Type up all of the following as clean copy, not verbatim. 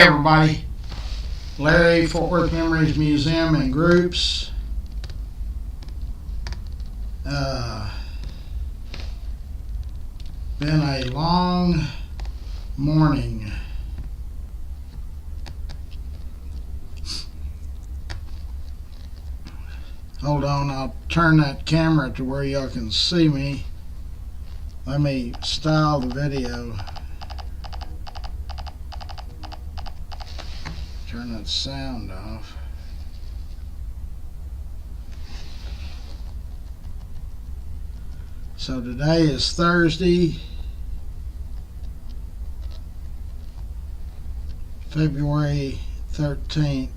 Hey everybody, Larry, Fort Worth Memories Museum and Groups. Been a long morning. Hold on, I'll turn that camera to where y'all can see me. Let me style the video. Turn that sound off. So today is Thursday, February 13th.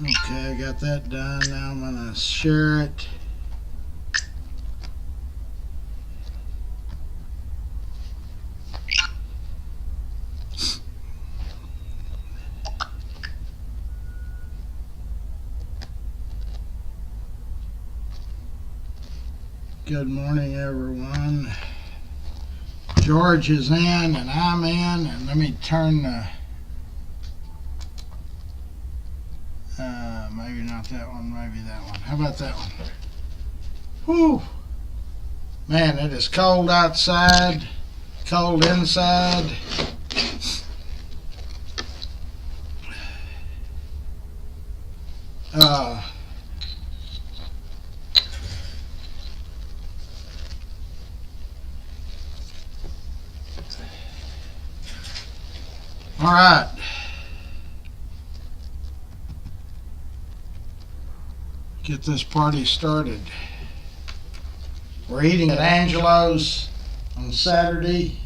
Okay, I got that done. Now I'm going to share it. Good morning, everyone. George is in and I'm in, and let me turn the maybe not that one, maybe that one. How about that one? Whew. Man, it is cold outside, cold inside. All right. Get this party started. We're eating at Angelo's on Saturday.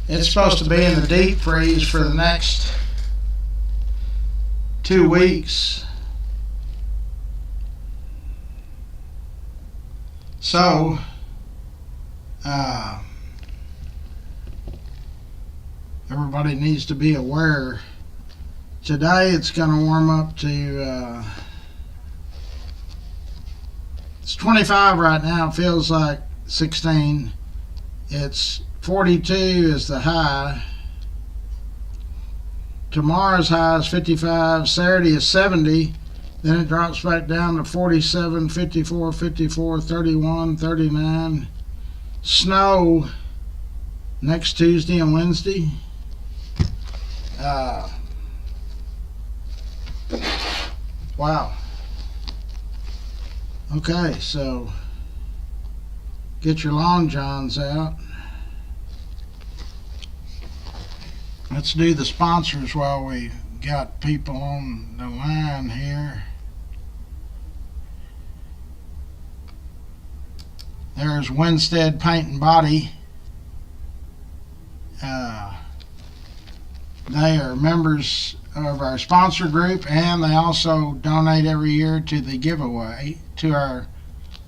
It's supposed to be in the deep freeze for the next 2 weeks. So, everybody needs to be aware. Today it's going to warm up to, it's 25 right now, it feels like 16. It's 42 is the high. Tomorrow's high is 55, Saturday is 70, then it drops back down to 47, 54, 54, 31, 39. Snow next Tuesday and Wednesday. Wow. Okay, so get your long johns out. Let's do the sponsors while we got people on the line here. There's Winstead Paint and Body. They are members of our sponsor group, and they also donate every year to the giveaway, to our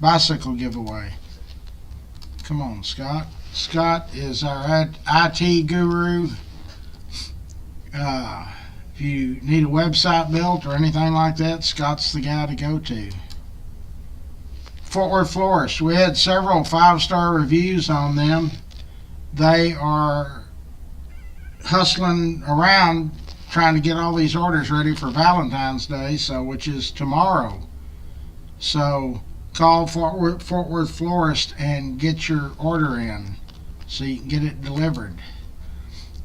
bicycle giveaway. Come on, Scott. Scott is our IT guru. If you need a website built or anything like that, Scott's the guy to go to. Fort Worth Florist. We had several 5-star reviews on them. They are hustling around trying to get all these orders ready for Valentine's Day, which is tomorrow. So call Fort Worth Florist and get your order in so you can get it delivered.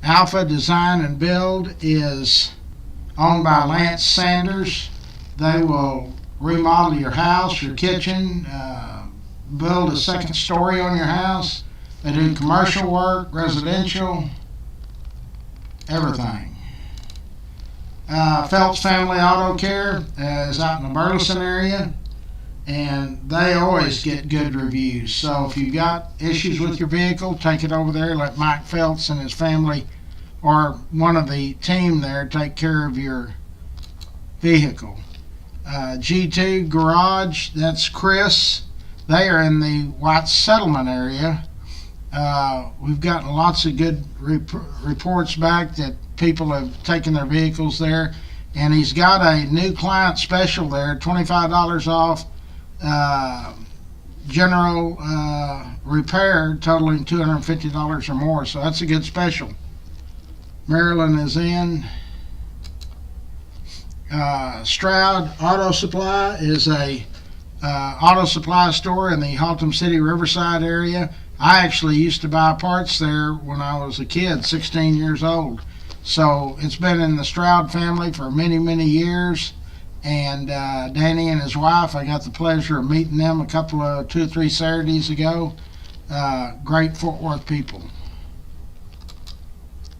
Alpha Design and Build is owned by Lance Sanders. They will remodel your house, your kitchen, build a second story on your house. They do commercial work, residential, everything. Phelps Family Auto Care is out in the Burleson area, and they always get good reviews. So if you've got issues with your vehicle, take it over there. Let Mike Phelps and his family or one of the team there take care of your vehicle. G2 Garage, that's Chris. They are in the White Settlement area. We've gotten lots of good reports back that people have taken their vehicles there. And he's got a new client special there, $25 off general repair totaling $250 or more. So that's a good special. Maryland is in. Stroud Auto Supply is a auto supply store in the Haltom City Riverside area. I actually used to buy parts there when I was a kid, 16 years old. So it's been in the Stroud family for many, many years. And Danny and his wife, I got the pleasure of meeting them a couple of 2 or 3 Saturdays ago. Great Fort Worth people.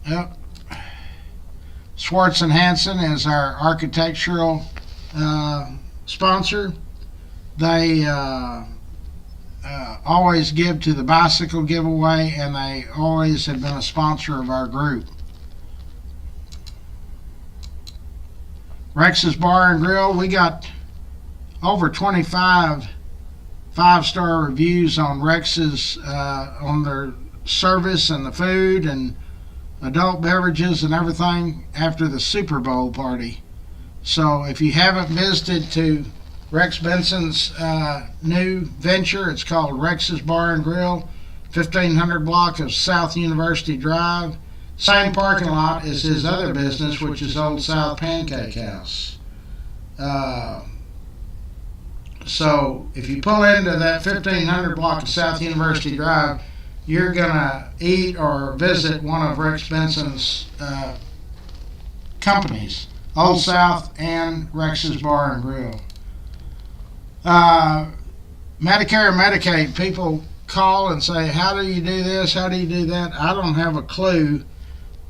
Yep. Swartz and Hanson is our architectural sponsor. They always give to the bicycle giveaway, and they always have been a sponsor of our group. Rex's Bar and Grill, we got over 25 5-star reviews on Rex's on their service and the food and adult beverages and everything after the Super Bowl party. So if you haven't visited to Rex Benson's new venture, it's called Rex's Bar and Grill, 1500 block of South University Drive. Same parking lot as his other business, which is Old South Pancake House. So if you pull into that 1500 block of South University Drive, you're going to eat or visit one of Rex Benson's companies, Old South and Rex's Bar and Grill. Medicare and Medicaid, people call and say, how do you do this? How do you do that? I don't have a clue.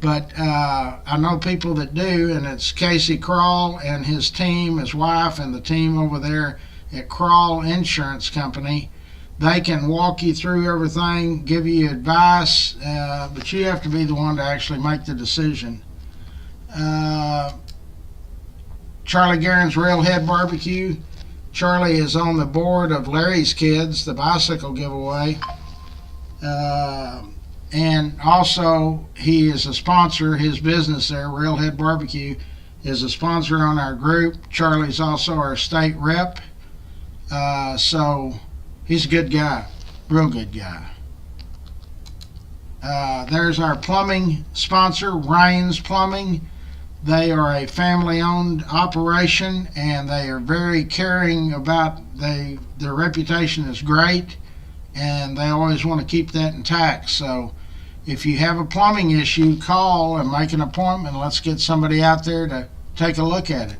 But I know people that do, and it's Casey Crawl and his team, his wife, and the team over there at Crawl Insurance Company. They can walk you through everything, give you advice, but you have to be the one to actually make the decision. Charlie Guerin's Railhead Barbecue. Charlie is on the board of Larry's Kids, the bicycle giveaway. And also, he is a sponsor. His business there, Railhead Barbecue, is a sponsor on our group. Charlie's also our state rep. So he's a good guy, real good guy. There's our plumbing sponsor, Ryan's Plumbing. They are a family-owned operation, and they are very caring about their reputation is great, and they always want to keep that intact. So if you have a plumbing issue, call and make an appointment. Let's get somebody out there to take a look at it.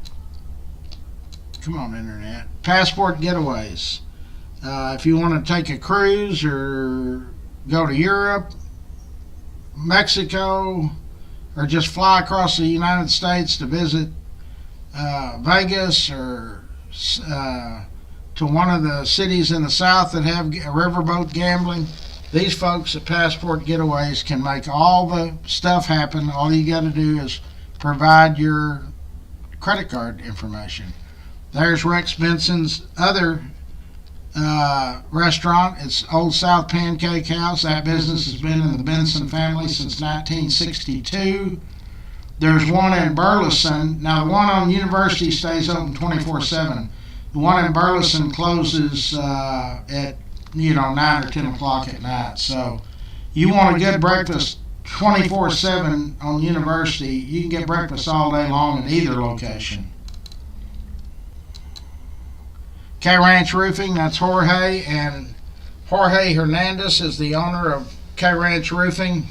Come on, Internet. Passport Getaways. If you want to take a cruise or go to Europe, Mexico, or just fly across the United States to visit Vegas or to one of the cities in the South that have riverboat gambling, these folks at Passport Getaways can make all the stuff happen. All you got to do is provide your credit card information. There's Rex Benson's other restaurant. It's Old South Pancake House. That business has been in the Benson family since 1962. There's one in Burleson. Now, the one on University stays open 24/7. The one in Burleson closes at 9 or 10 o'clock at night. So you want a good breakfast 24/7 on University, you can get breakfast all day long in either location. K Ranch Roofing, that's Jorge, and Jorge Hernandez is the owner of K Ranch Roofing.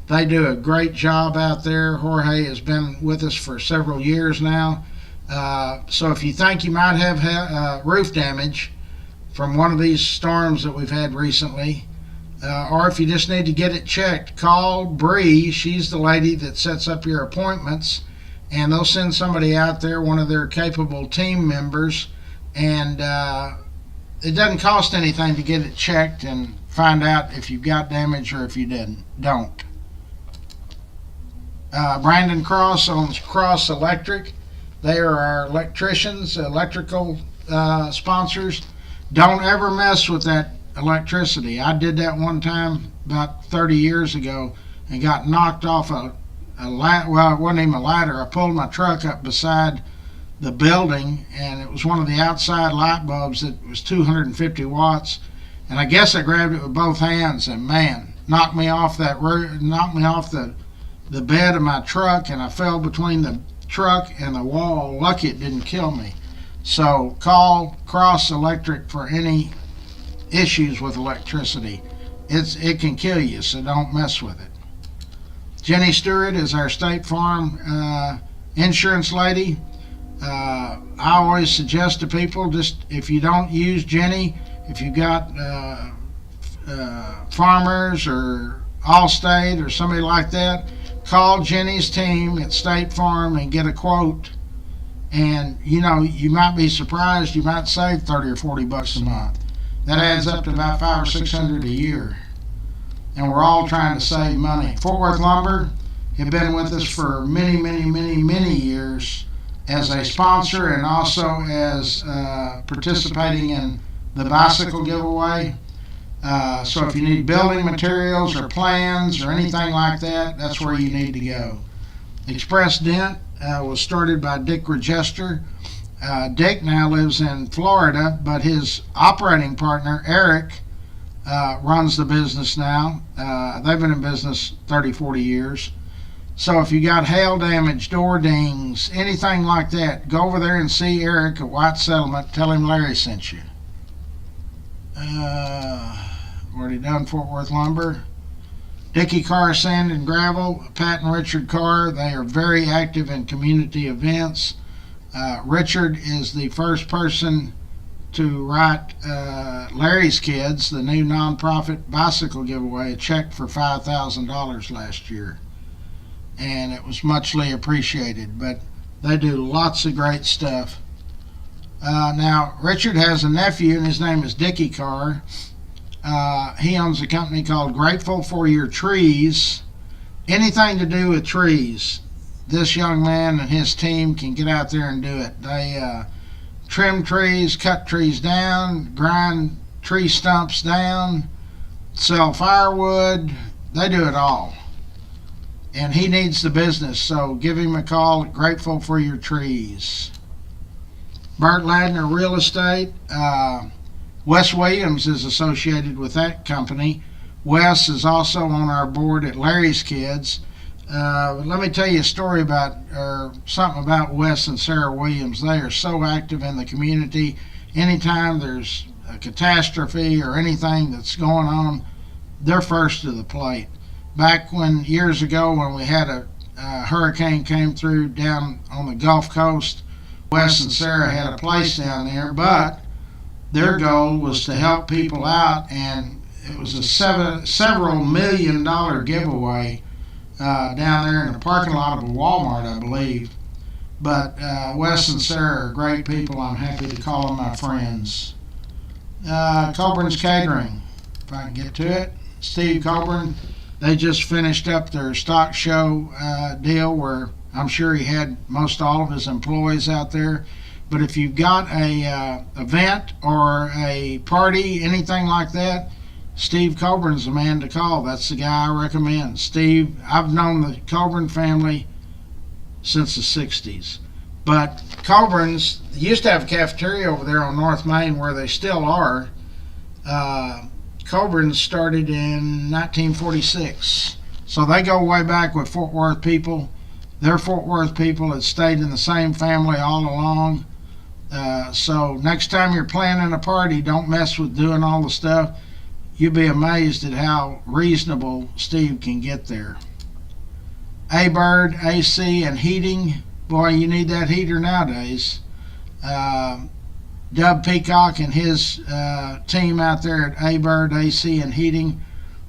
They do a great job out there. Jorge has been with us for several years now. So if you think you might have roof damage from one of these storms that we've had recently, or if you just need to get it checked, call Bree. She's the lady that sets up your appointments, and they'll send somebody out there, one of their capable team members, and it doesn't cost anything to get it checked and find out if you've got damage or if you don't. Brandon Cross owns Cross Electric. They are our electricians, electrical sponsors. Don't ever mess with that electricity. I did that one time about 30 years ago and got knocked off a well, it wasn't even a ladder. I pulled my truck up beside the building, and it was one of the outside light bulbs that was 250 watts. And I guess I grabbed it with both hands, and man, knocked me off the bed of my truck, and I fell between the truck and the wall. Lucky it didn't kill me. So call Cross Electric for any issues with electricity. It can kill you, so don't mess with it. Jenny Stewart is our State Farm insurance lady. I always suggest to people, just if you don't use Jenny, if you got Farmers or Allstate or somebody like that, call Jenny's team at State Farm and get a quote. And you might be surprised, you might save 30 or 40 bucks a month. That adds up to about 500 or 600 a year. And we're all trying to save money. Fort Worth Lumber have been with us for many, many, many, many years as a sponsor and also as participating in the bicycle giveaway. So if you need building materials or plans or anything like that, that's where you need to go. Express Dent was started by Dick Regester. Dick now lives in Florida, but his operating partner, Eric, runs the business now. They've been in business 30, 40 years. So if you got hail damage, door dings, anything like that, go over there and see Eric at White Settlement. Tell him Larry sent you. Already done Fort Worth Lumber. Dickey Carr Sand and Gravel, Pat and Richard Carr, they are very active in community events. Richard is the first person to write Larry's Kids, the new nonprofit bicycle giveaway, a check for $5,000 last year. And it was muchly appreciated, but they do lots of great stuff. Now, Richard has a nephew, and his name is Dickey Carr. He owns a company called Grateful for Your Trees. Anything to do with trees, this young man and his team can get out there and do it. They trim trees, cut trees down, grind tree stumps down, sell firewood. They do it all. And he needs the business, so give him a call at Grateful for Your Trees. Bert Ladner Real Estate. Wes Williams is associated with that company. Wes is also on our board at Larry's Kids. Let me tell you a story something about Wes and Sarah Williams. They are so active in the community. Anytime there's a catastrophe or anything that's going on, they're first to the plate. Back years ago when we had a hurricane came through down on the Gulf Coast, Wes and Sarah had a place down there, but their goal was to help people out, and it was a several $1 million giveaway down there in the parking lot of a Walmart, I believe. But Wes and Sarah are great people. I'm happy to call them my friends. Colburn's Catering, if I can get to it. Steve Colburn, they just finished up their stock show deal where I'm sure he had most all of his employees out there. But if you've got a event or a party, anything like that, Steve Colburn's the man to call. That's the guy I recommend. Steve, I've known the Colburn family since the 60s. But Colburn's used to have a cafeteria over there on North Main where they still are. Colburn's started in 1946. So they go way back with Fort Worth people. They're Fort Worth people that stayed in the same family all along. So next time you're planning a party, don't mess with doing all the stuff. You'll be amazed at how reasonable Steve can get there. A-Bird, AC, and heating. Boy, you need that heater nowadays. Dub Peacock and his team out there at A-Bird, AC, and heating,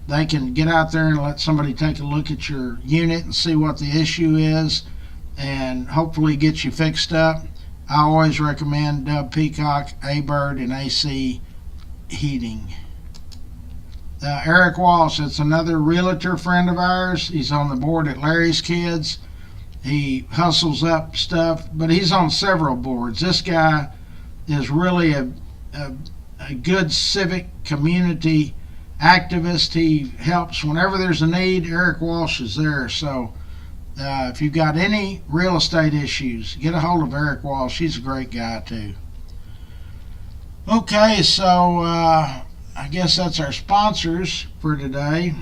they can get out there and let somebody take a look at your unit and see what the issue is and hopefully get you fixed up. I always recommend Dub Peacock, A-Bird, and AC heating. Eric Walsh, it's another realtor friend of ours. He's on the board at Larry's Kids. He hustles up stuff, but he's on several boards. This guy is really a good civic community activist. He helps whenever there's a need. Eric Walsh is there. So If you've got any real estate issues, get a hold of Eric Walsh. He's a great guy too. Okay, so I guess that's our sponsors for today.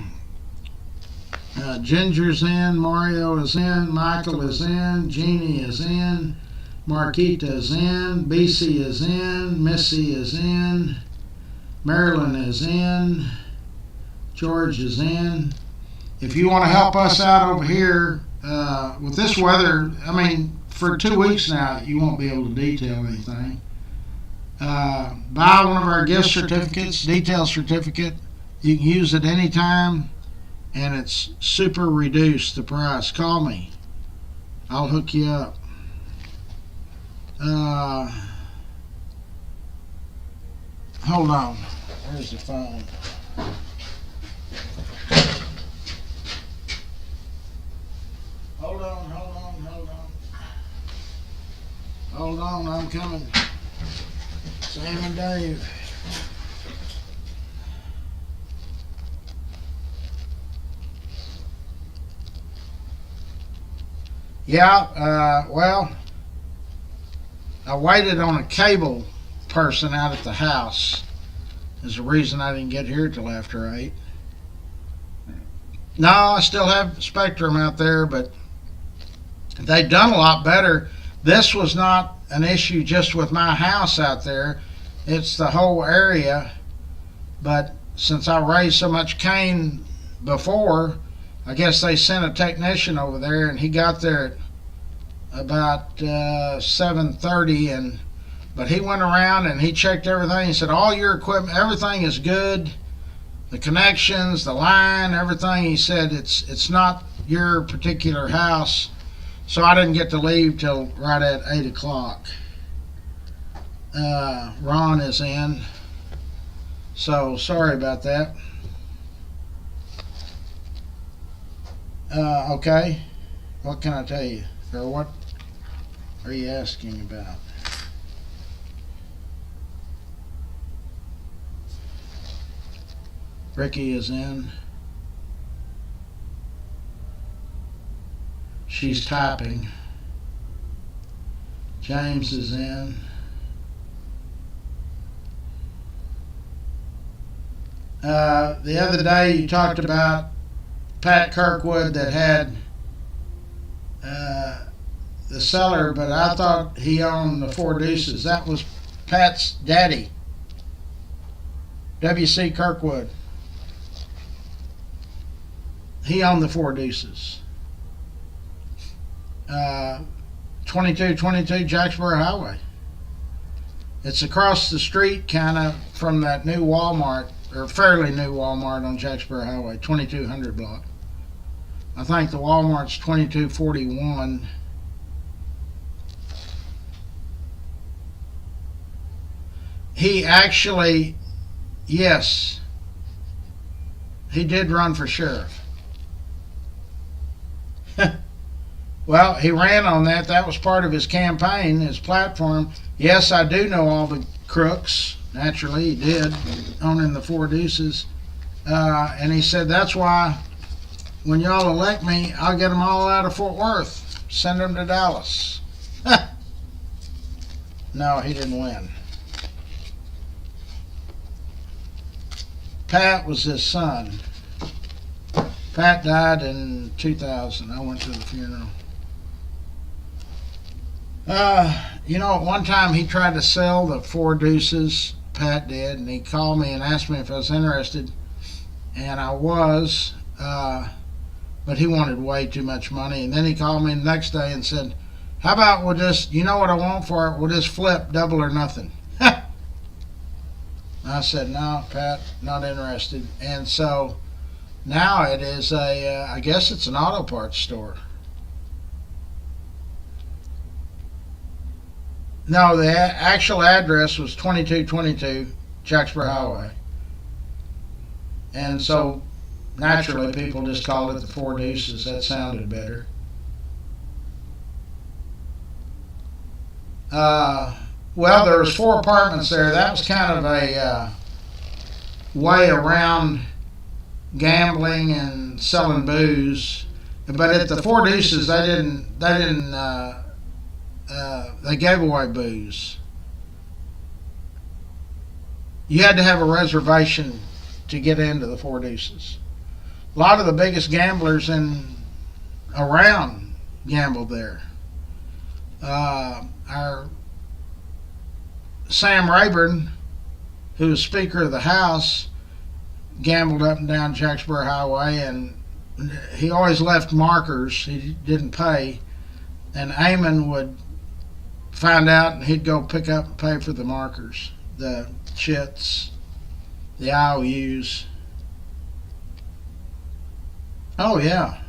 Ginger's in, Mario is in, Michael is in, Jeannie is in, Marquita is in, BC is in, Missy is in, Marilyn is in, George is in. If you want to help us out over here with this weather, I mean, for 2 weeks now, you won't be able to detail anything. Buy one of our gift certificates, detail certificate. You can use it anytime, and it's super reduced the price. Call me. I'll hook you up. Hold on. Where's the phone? Hold on. Hold on, I'm coming. Sam and Dave. Yeah, well, I waited on a cable person out at the house. Is the reason I didn't get here till after 8. No, I still have Spectrum out there, but they've done a lot better. This was not an issue just with my house out there. It's the whole area. But since I raised so much cane before, I guess they sent a technician over there, and he got there at about 7:30, but he went around and he checked everything. He said, all your equipment, everything is good. The connections, the line, everything. He said it's not your particular house. So I didn't get to leave till right at 8 o'clock. Ron is in. So sorry about that. Okay. What can I tell you? Or what are you asking about? Ricky is in. She's typing. James is in. The other day you talked about Pat Kirkwood that had the cellar, but I thought he owned the Four Deuces. That was Pat's daddy, W.C. Kirkwood. He owned the Four Deuces. 2222 Jacksboro Highway. It's across the street kind of from that new Walmart, or fairly new Walmart on Jacksboro Highway, 2200 block. I think the Walmart's 2241. He actually, yes, he did run for sheriff. Well, he ran on that. That was part of his campaign, his platform. Yes, I do know all the crooks. Naturally, he did, owning the Four Deuces. And he said, that's why when y'all elect me, I'll get them all out of Fort Worth. Send them to Dallas. No, he didn't win. Pat was his son. Pat died in 2000. I went to the funeral. At one time he tried to sell the Four Deuces, Pat did, and he called me and asked me if I was interested, and I was, but he wanted way too much money. And then he called me the next day and said, how about we'll just, you know what I want for it, we'll just flip double or nothing. I said, no, Pat, not interested. And so now it is I guess it's an auto parts store. No, the actual address was 2222 Jacksboro Highway. And so naturally people just called it the Four Deuces. That sounded better. Well, there was 4 apartments there. That was kind of a way around gambling and selling booze. But at the Four Deuces, they gave away booze. You had to have a reservation to get into the Four Deuces. A lot of the biggest gamblers around gambled there. Our Sam Rayburn, who was Speaker of the House, gambled up and down Jacksboro Highway, and he always left markers. He didn't pay, and Eamon would find out, and he'd go pick up and pay for the markers, the chits, the IOUs. Oh yeah.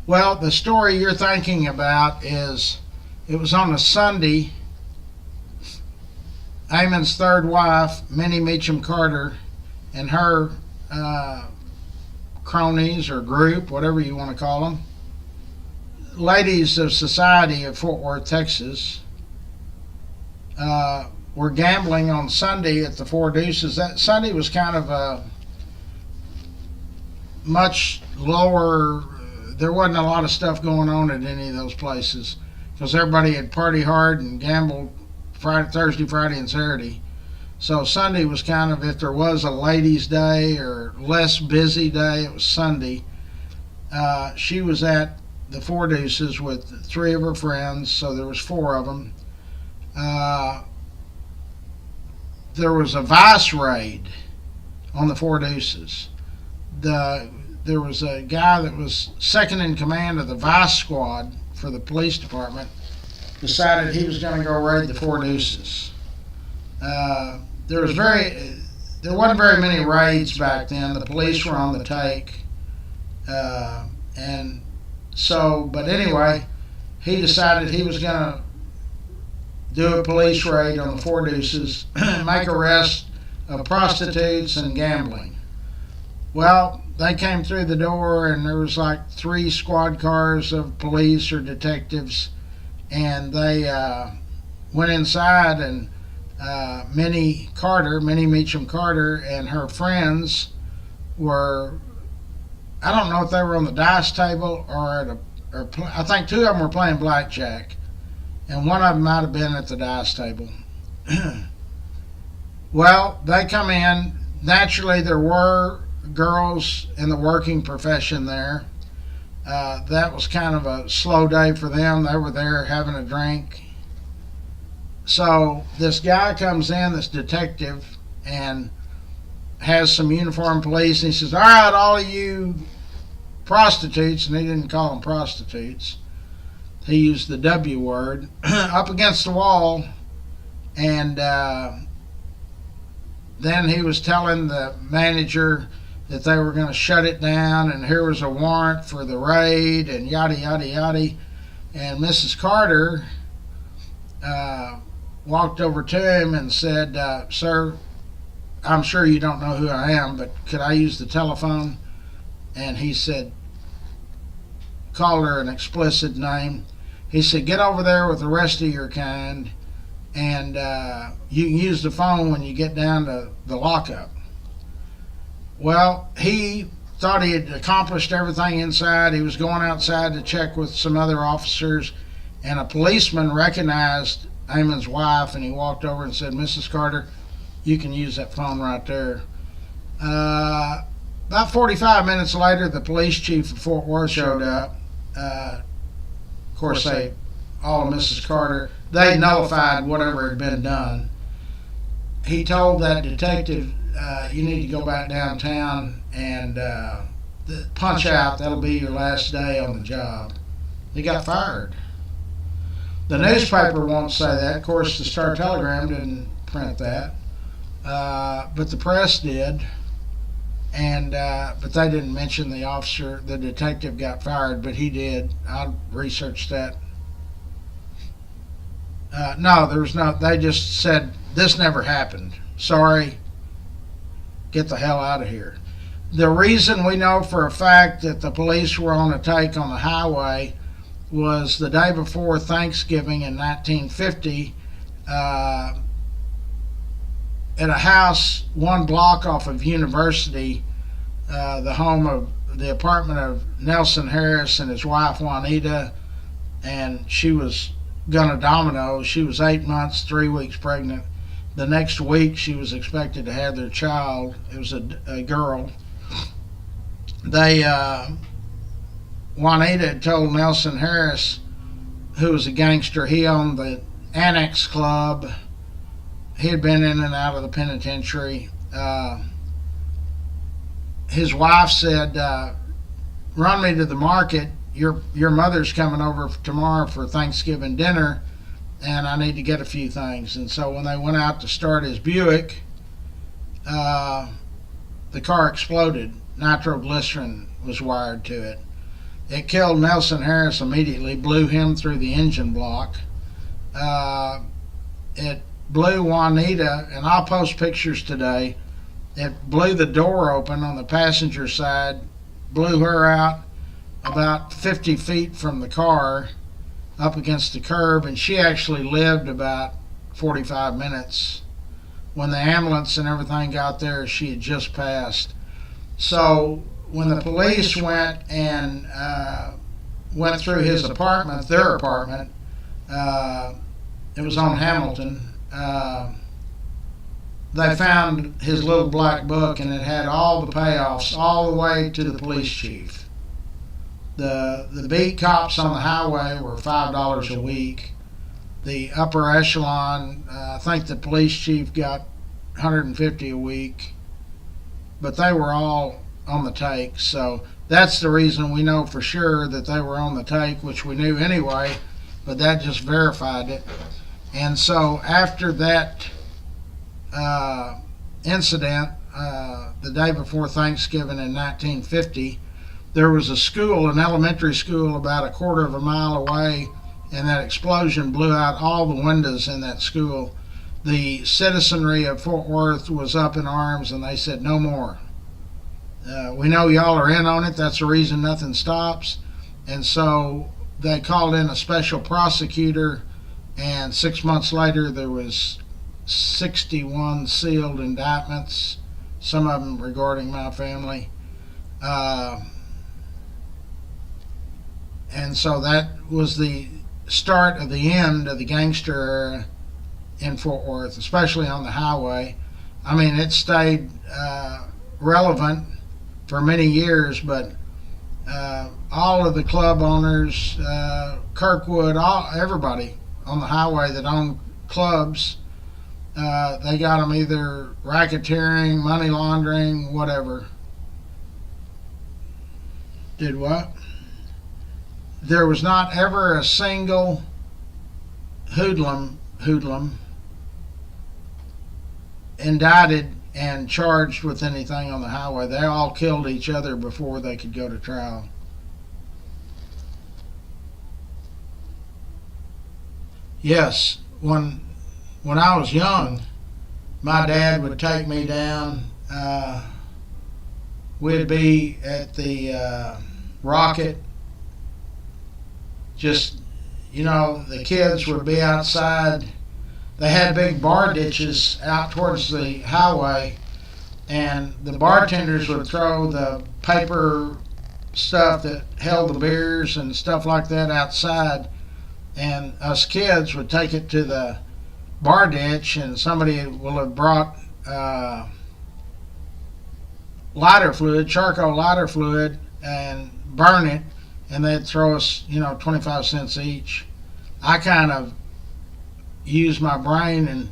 Well, the story you're thinking about is, it was on a Sunday. Eamon's third wife, Minnie Meacham Carter, and her cronies or group, whatever you want to call them, ladies of society of Fort Worth, Texas, were gambling on Sunday at the Four Deuces. That Sunday was kind of a much lower. There wasn't a lot of stuff going on at any of those places because everybody had partied hard and gambled Thursday, Friday, and Saturday. So Sunday was kind of, if there was a ladies' day or less busy day, it was Sunday. She was at the Four Deuces with three of her friends, so there was four of them. There was a vice raid on the Four Deuces. There was a guy that was second in command of the vice squad for the police department, decided he was going to go raid the Four Deuces. There wasn't very many raids back then. The police were on the take, and so. But anyway, he decided he was going to do a police raid on the Four Deuces, make arrests of prostitutes and gambling. Well, they came through the door, and there was like 3 squad cars of police or detectives, and they went inside, and Minnie Meacham Carter, and her friends were, I don't know if they were on the dice table or I think 2 of them were playing blackjack, and one of them might have been at the dice table. Well, they come in. Naturally, there were girls in the working profession there. That was kind of a slow day for them. They were there having a drink. So this guy comes in, this detective, and has some uniformed police, and he says, all right, all of you prostitutes, and he didn't call them prostitutes, he used the W word, up against the wall. And then he was telling the manager that they were going to shut it down, and here was a warrant for the raid, and yada, yada, yada. And Mrs. Carter walked over to him and said, sir, I'm sure you don't know who I am, but could I use the telephone? And he said, called her an explicit name. He said, get over there with the rest of your kind, and you can use the phone when you get down to the lockup. Well, he thought he had accomplished everything inside. He was going outside to check with some other officers, and a policeman recognized Eamon's wife, and he walked over and said, Mrs. Carter, you can use that phone right there. About 45 minutes later, the police chief of Fort Worth showed up. Of course, all of Mrs. Carter, they nullified whatever had been done. He told that detective, you need to go back downtown and punch out. That'll be your last day on the job. He got fired. The newspaper won't say that. Of course, the Star-Telegram didn't print that, but the press did. And but they didn't mention the officer, the detective got fired, but he did. I researched that. No, there was no. They just said this never happened. Sorry. Get the hell out of here. The reason we know for a fact that the police were on a take on the highway was the day before Thanksgiving in 1950. At a house 1 block off of University, the home of the apartment of Nelson Harris and his wife Juanita, and she was gonna domino. She was 8 months, 3 weeks pregnant. The next week, she was expected to have their child. It was a girl. They Juanita had told Nelson Harris, who was a gangster, he owned the Annex Club. He had been in and out of the penitentiary. His wife said, "Run me to the market. Your mother's coming over tomorrow for Thanksgiving dinner, and I need to get a few things." And so when they went out to start his Buick, the car exploded. Nitroglycerin was wired to it. It killed Nelson Harris immediately, blew him through the engine block. It blew Juanita, and I'll post pictures today. It blew the door open on the passenger side, blew her out about 50 feet from the car up against the curb, and she actually lived about 45 minutes. When the ambulance and everything got there, she had just passed. So when the police went and went through his apartment, their apartment, it was on Hamilton, they found his little black book, and it had all the payoffs all the way to the police chief. The beat cops on the highway were $5 a week. The upper echelon, I think the police chief got $150 a week, but they were all on the take. So that's the reason we know for sure that they were on the take, which we knew anyway, but that just verified it. And so after that incident, the day before Thanksgiving in 1950, there was a school, an elementary school, about a quarter of a mile away, and that explosion blew out all the windows in that school. The citizenry of Fort Worth was up in arms, and they said, "No more. We know y'all are in on it. That's the reason nothing stops." And so they called in a special prosecutor, and 6 months later there was 61 sealed indictments, some of them regarding my family. And so that was the start of the end of the gangster era in Fort Worth, especially on the highway. I mean, it stayed relevant for many years, but all of the club owners, Kirkwood, everybody on the highway that owned clubs, they got them either racketeering, money laundering, whatever. Did what? There was not ever a single hoodlum indicted and charged with anything on the highway. They all killed each other before they could go to trial. Yes, when I was young, my dad would take me down. We'd be at the Rocket. Just, the kids would be outside. They had big bar ditches out towards the highway, and the bartenders would throw the paper stuff that held the beers and stuff like that outside, and us kids would take it to the bar ditch, and somebody will have brought lighter fluid, charcoal lighter fluid, and burn it, and they'd throw us, 25 cents each. I kind of used my brain, and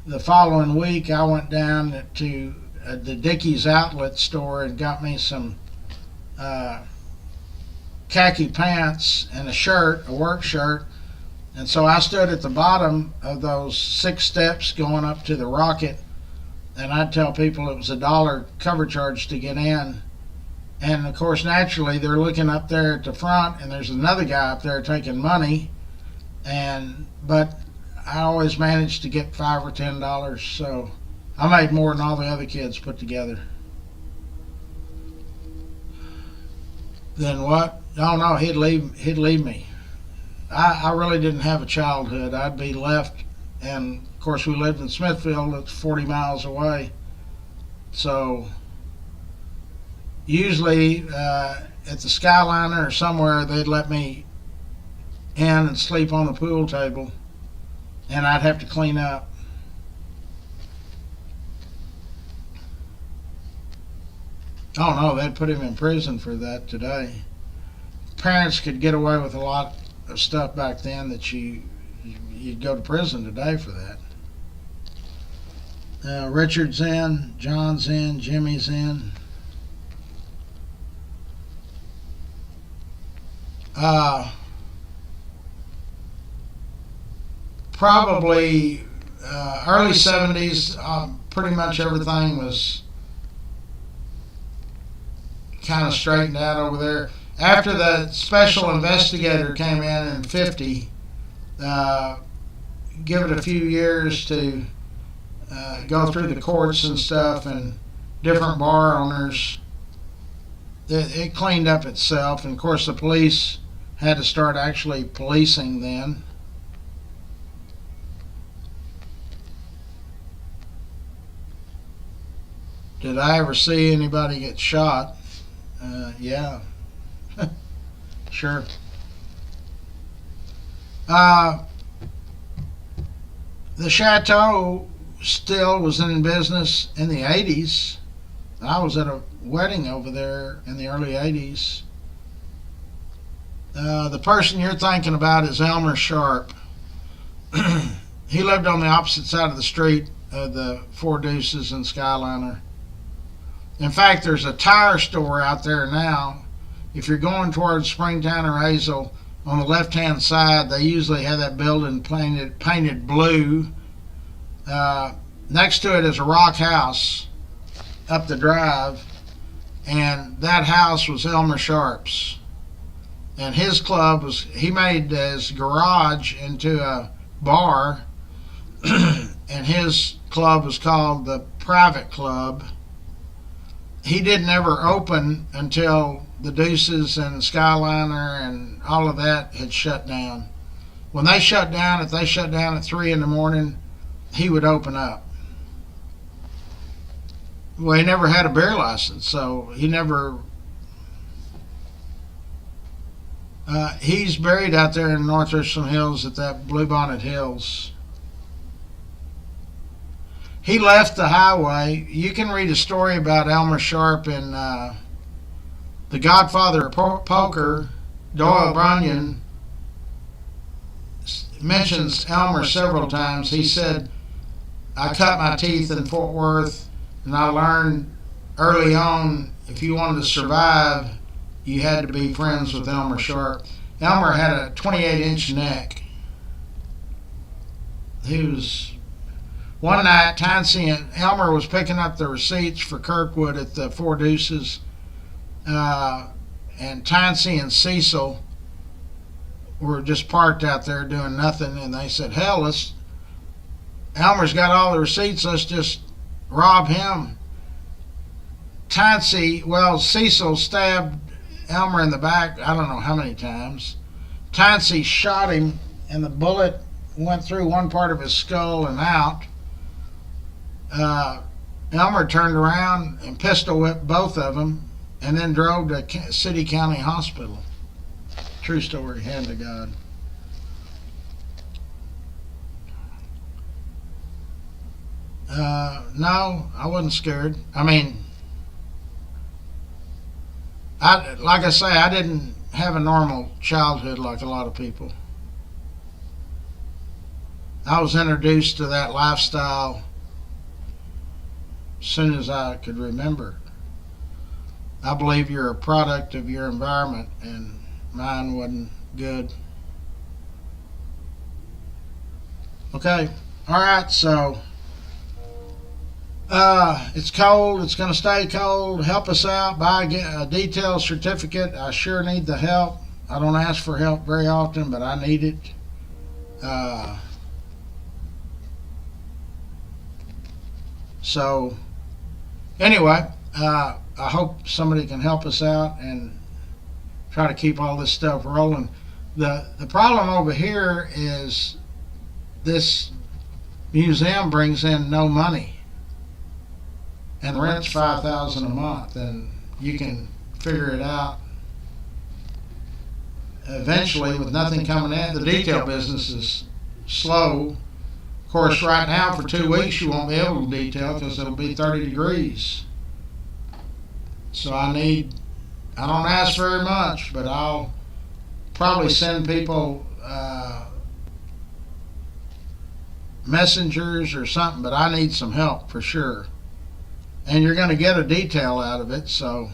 the following week I went down to the Dickies outlet store and got me some khaki pants and a work shirt. And so I stood at the bottom of those 6 steps going up to the Rocket, and I'd tell people it was $1 cover charge to get in. And of course, naturally, they're looking up there at the front, and there's another guy up there taking money. But I always managed to get $5 or $10, so I made more than all the other kids put together. Then what? Oh no, he'd leave me. I really didn't have a childhood. I'd be left, and of course we lived in Smithfield. It's 40 miles away, so Usually at the Skyliner or somewhere, they'd let me in and sleep on the pool table, and I'd have to clean up. Oh no, they'd put him in prison for that today. Parents could get away with a lot of stuff back then that you'd go to prison today for that. Richard's in, John's in, Jimmy's in. Probably early 70s, pretty much everything was kind of straightened out over there. After the special investigator came in 50, give it a few years to go through the courts and stuff and different bar owners, it cleaned up itself. And of course, the police had to start actually policing then. Did I ever see anybody get shot? Yeah, sure. The Chateau still was in business in the 80s. I was at a wedding over there in the early 80s. The person you're thinking about is Elmer Sharp. He lived on the opposite side of the street of the Four Deuces and Skyliner. In fact, there's a tire store out there now. If you're going towards Springtown or Hazel, on the left-hand side, they usually have that building painted blue. Next to it is a rock house up the drive, and that house was Elmer Sharp's. And his club he made his garage into a bar, and his club was called the Private Club. He didn't ever open until the Deuces and Skyliner and all of that had shut down. When they shut down, if they shut down at 3 in the morning, he would open up. Well, he never had a beer license, so he never. He's buried out there in North Richland Hills at that Bluebonnet Hills. He left the highway. You can read a story about Elmer Sharp in The Godfather of Poker. Doyle Bunyan mentions Elmer several times. He said, I cut my teeth in Fort Worth, and I learned early on if you wanted to survive, you had to be friends with Elmer Sharp. Elmer had a 28-inch neck. He was. One night, Tansy and Elmer was picking up the receipts for Kirkwood at the Four Deuces, and Tansy and Cecil were just parked out there doing nothing, and they said, hell, Elmer's got all the receipts, let's just rob him. Cecil stabbed Elmer in the back, I don't know how many times. Tansy shot him, and the bullet went through one part of his skull and out. Elmer turned around and pistol whipped both of them and then drove to City County Hospital. True story, hand to God. No, I wasn't scared. I mean, like I say, I didn't have a normal childhood like a lot of people. I was introduced to that lifestyle as soon as I could remember. I believe you're a product of your environment, and mine wasn't good. Okay, all right, so it's cold. It's going to stay cold. Help us out. Buy a detail certificate. I sure need the help. I don't ask for help very often, but I need it. So anyway, I hope somebody can help us out and try to keep all this stuff rolling. The problem over here is this museum brings in no money, and rent's $5,000 a month, and you can figure it out. Eventually, with nothing coming in, the detail business is slow. Of course, right now for 2 weeks you won't be able to detail because it'll be 30 degrees. So I don't ask very much, but I'll probably send people messengers or something, but I need some help for sure. And you're going to get a detail out of it, so,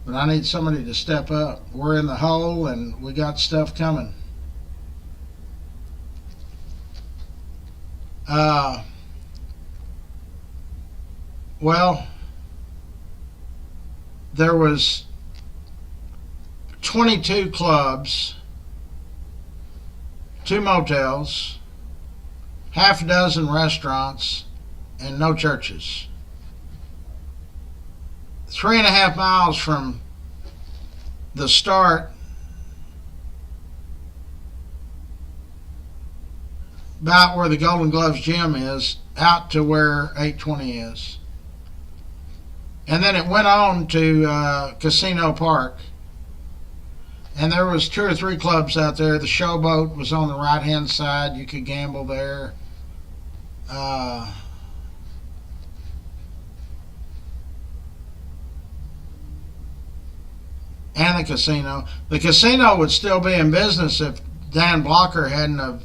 but I need somebody to step up. We're in the hole and we got stuff coming. Well, there was 22 clubs, 2 motels, half a dozen restaurants, and no churches. 3.5 miles from the start, about where the Golden Gloves gym is, out to where 820 is. And then it went on to Casino Park. And there was 2 or 3 clubs out there. The Showboat was on the right-hand side. You could gamble there. And the casino. The casino would still be in business if Dan Blocker hadn't have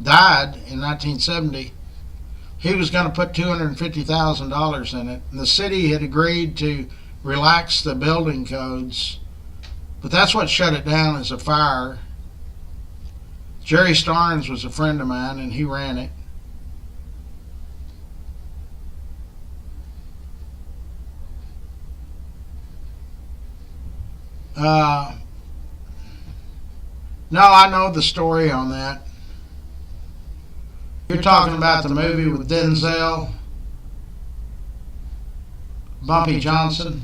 died in 1970. He was going to put $250,000 in it. And the city had agreed to relax the building codes. But that's what shut it down, is a fire. Jerry Starnes was a friend of mine, and he ran it. No, I know the story on that. You're talking about the movie with Denzel, Bumpy Johnson.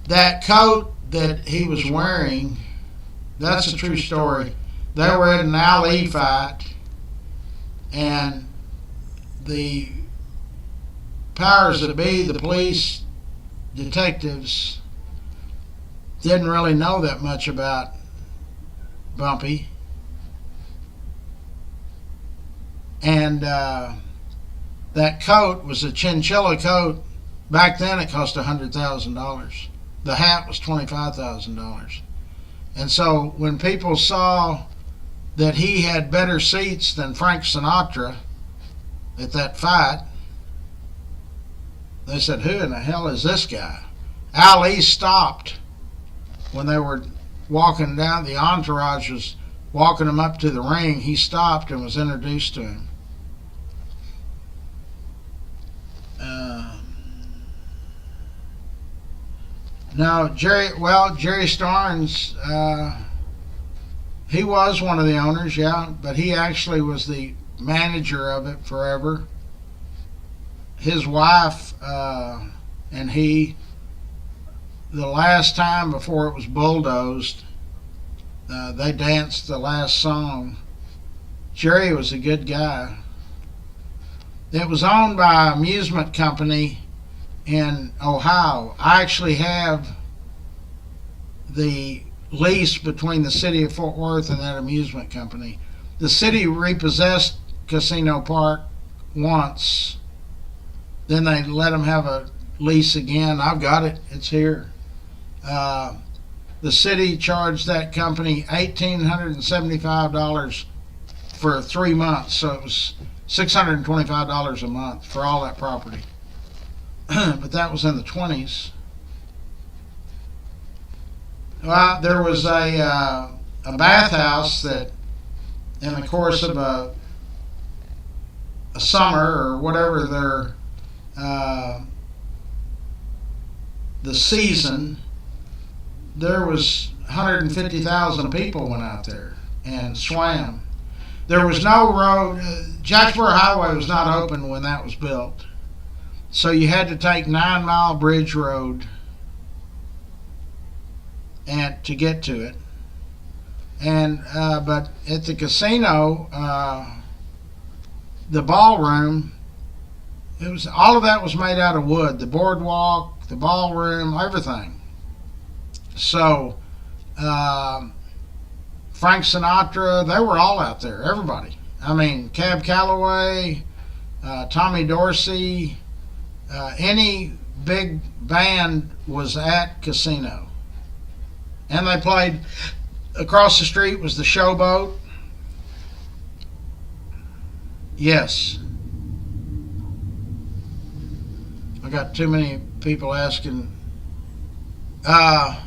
That coat that he was wearing, that's a true story. They were at an alley fight, and the powers that be, the police, detectives, didn't really know that much about Bumpy. And that coat was a chinchilla coat. Back then it cost $100,000. The hat was $25,000. And so when people saw that he had better seats than Frank Sinatra at that fight, they said, who in the hell is this guy? Ali stopped when they were walking down. The entourage was walking him up to the ring. He stopped and was introduced to him. Now, Jerry Starnes, he was one of the owners, yeah, but he actually was the manager of it forever. His wife and he, the last time before it was bulldozed, they danced the last song. Jerry was a good guy. It was owned by an amusement company in Ohio. I actually have the lease between the city of Fort Worth and that amusement company. The city repossessed Casino Park once. Then they let them have a lease again. I've got it. It's here. The city charged that company $1,875 for 3 months. So it was $625 a month for all that property. But that was in the 20s. Well, there was a bathhouse that, in the course of a summer or whatever the season, there was 150,000 people went out there and swam. There was no road. Jacksboro Highway was not open when that was built. So you had to take 9 Mile Bridge Road and to get to it. And but at the casino, the ballroom It was all of that was made out of wood. The boardwalk, the ballroom, everything. So Frank Sinatra, they were all out there. Everybody. I mean, Cab Calloway, Tommy Dorsey, any big band was at Casino. And they played, across the street was the Showboat. Yes. I got too many people asking. The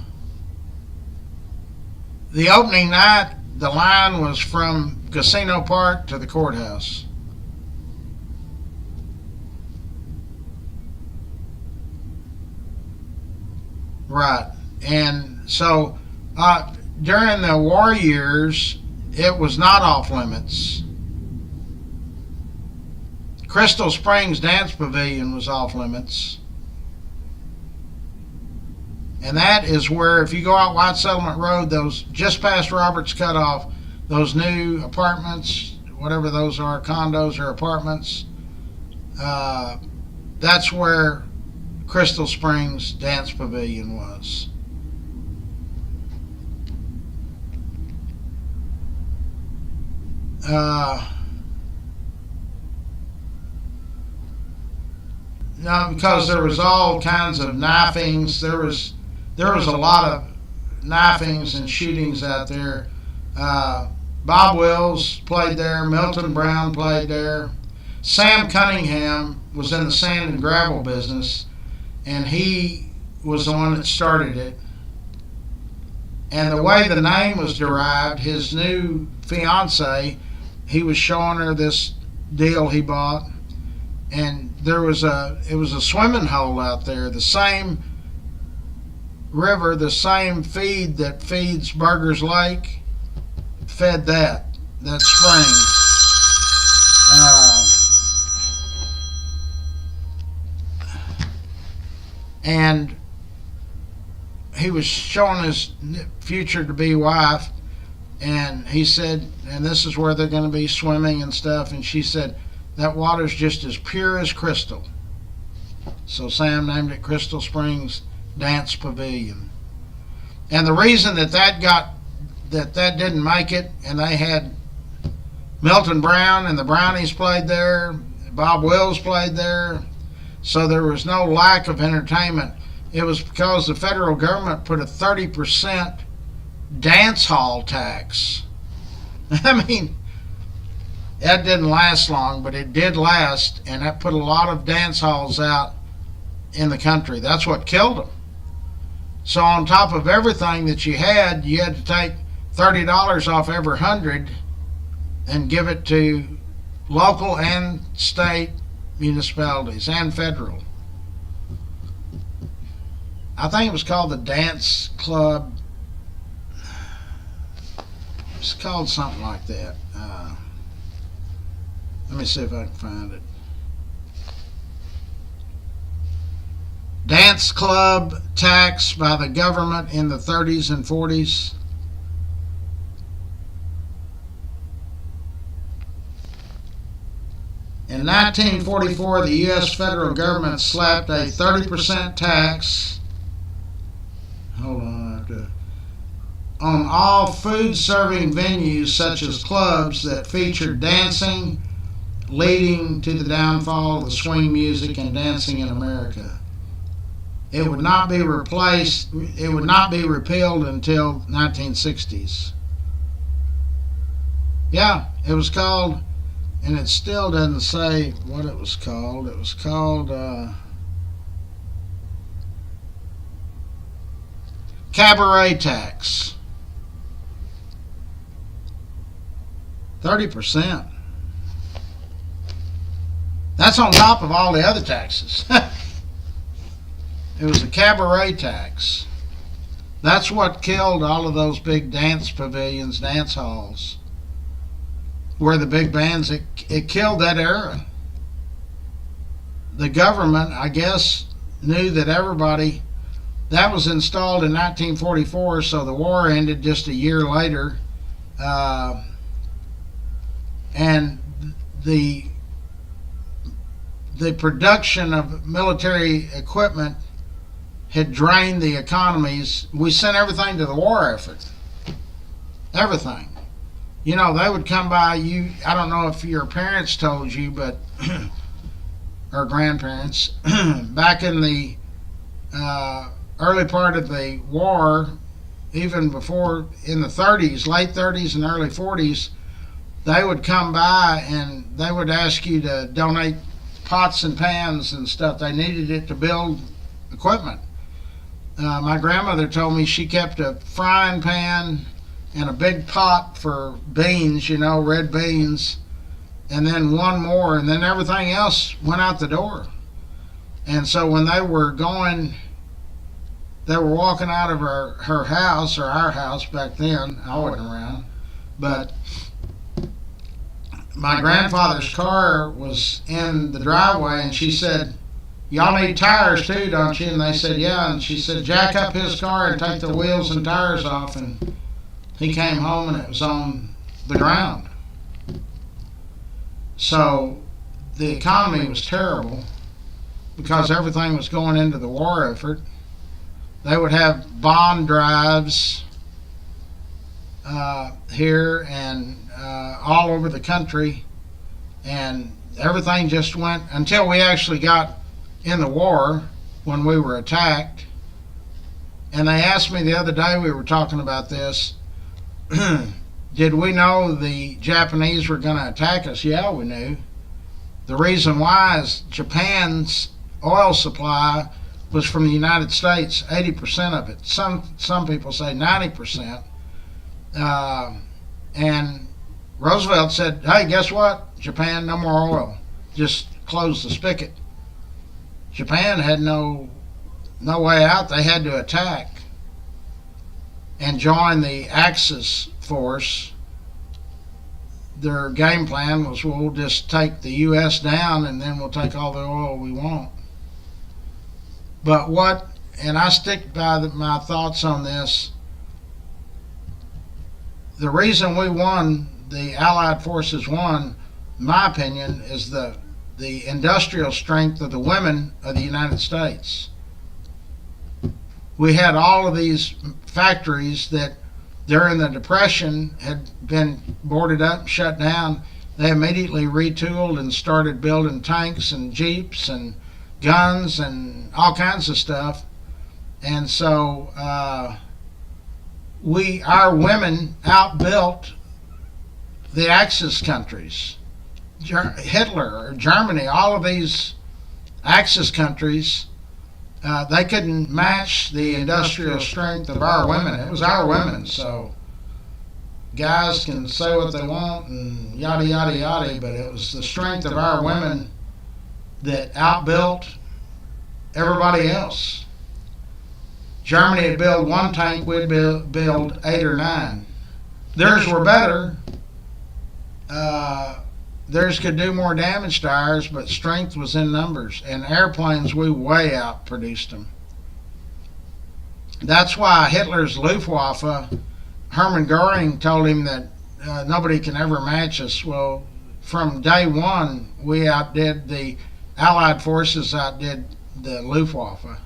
opening night, the line was from Casino Park to the courthouse. Right. And so during the war years, it was not off limits. Crystal Springs Dance Pavilion was off limits. And that is where, if you go out White Settlement Road, those just past Roberts Cutoff, those new apartments, whatever those are, condos or apartments, that's where Crystal Springs Dance Pavilion was. No, because there was all kinds of knifings. There was a lot of knifings and shootings out there. Bob Wills played there. Milton Brown played there. Sam Cunningham was in the sand and gravel business, and he was the one that started it. And the way the name was derived, his new fiance, he was showing her this deal he bought, and it was a swimming hole out there, the same river, the same feed that feeds Burgers Lake, fed that spring. And he was showing his future to be wife, and he said, and this is where they're going to be swimming and stuff, and she said, that water's just as pure as crystal. So Sam named it Crystal Springs Dance Pavilion. And the reason that didn't make it, and they had Milton Brown and the Brownies played there, Bob Wills played there, so there was no lack of entertainment. It was because the federal government put a 30% dance hall tax. I mean, that didn't last long, but it did last, and that put a lot of dance halls out in the country. That's what killed them. So on top of everything that you had to take $30 off every 100 and give it to local and state municipalities and federal. I think it was called the Dance Club. It's called something like that. Let me see if I can find it. Dance club tax by the government in the 30s and 40s. In 1944, the U.S. federal government slapped a 30% tax. Hold on, on all food serving venues such as clubs that featured dancing, leading to the downfall of the swing music and dancing in America. It would not be replaced. It would not be repealed until 1960s. Yeah, it was called, and it still doesn't say what it was called. It was called cabaret tax. 30%. That's on top of all the other taxes. It was a cabaret tax. That's what killed all of those big dance pavilions, dance halls, where the big bands, it killed that era. The government, I guess, knew that everybody, that was installed in 1944, so the war ended just a year later. And the the production of military equipment had drained the economies. We sent everything to the war effort. Everything. You know, they would come by you. I don't know if your parents told you, but or grandparents, back in the early part of the war, even before in the 30s, late 30s and early 40s, they would come by and they would ask you to donate pots and pans and stuff. They needed it to build equipment. My grandmother told me she kept a frying pan and a big pot for beans, you know, red beans, and then one more, and then everything else went out the door. And so when they were walking out of her house, or our house back then, I wasn't around, but my grandfather's car was in the driveway, and she said, "Y'all need tires too, don't you?" And they said, "Yeah." And she said, "Jack up his car and take the wheels and tires off." And he came home and it was on the ground. So the economy was terrible because everything was going into the war effort. They would have bond drives here and all over the country, and everything just went until we actually got in the war when we were attacked. And they asked me the other day, we were talking about this, did we know the Japanese were going to attack us? Yeah, we knew. The reason why is Japan's oil supply was from the United States, 80% of it. Some people say 90%. And Roosevelt said, "Hey, guess what? Japan, no more oil. Just close the spigot." Japan had no way out. They had to attack and join the Axis force. Their game plan was, we'll just take the U.S. down and then we'll take all the oil we want. But and I stick by my thoughts on this, the reason we won, the Allied forces won, in my opinion, is the industrial strength of the women of the United States. We had all of these factories that during the Depression had been boarded up, shut down. They immediately retooled and started building tanks and jeeps and guns and all kinds of stuff. And so our women outbuilt the Axis countries. Hitler or Germany, all of these Axis countries, they couldn't match the industrial strength of our women. It was our women. So guys can say what they want and yada yada yada, but it was the strength of our women that outbuilt everybody else. Germany would build one tank, we'd build 8 or 9. Theirs were better. Theirs could do more damage to ours, but strength was in numbers. And airplanes, we way outproduced them. That's why Hitler's Luftwaffe, Hermann Goering told him that nobody can ever match us. Well, from day one, we outdid the Allied forces, outdid the Luftwaffe.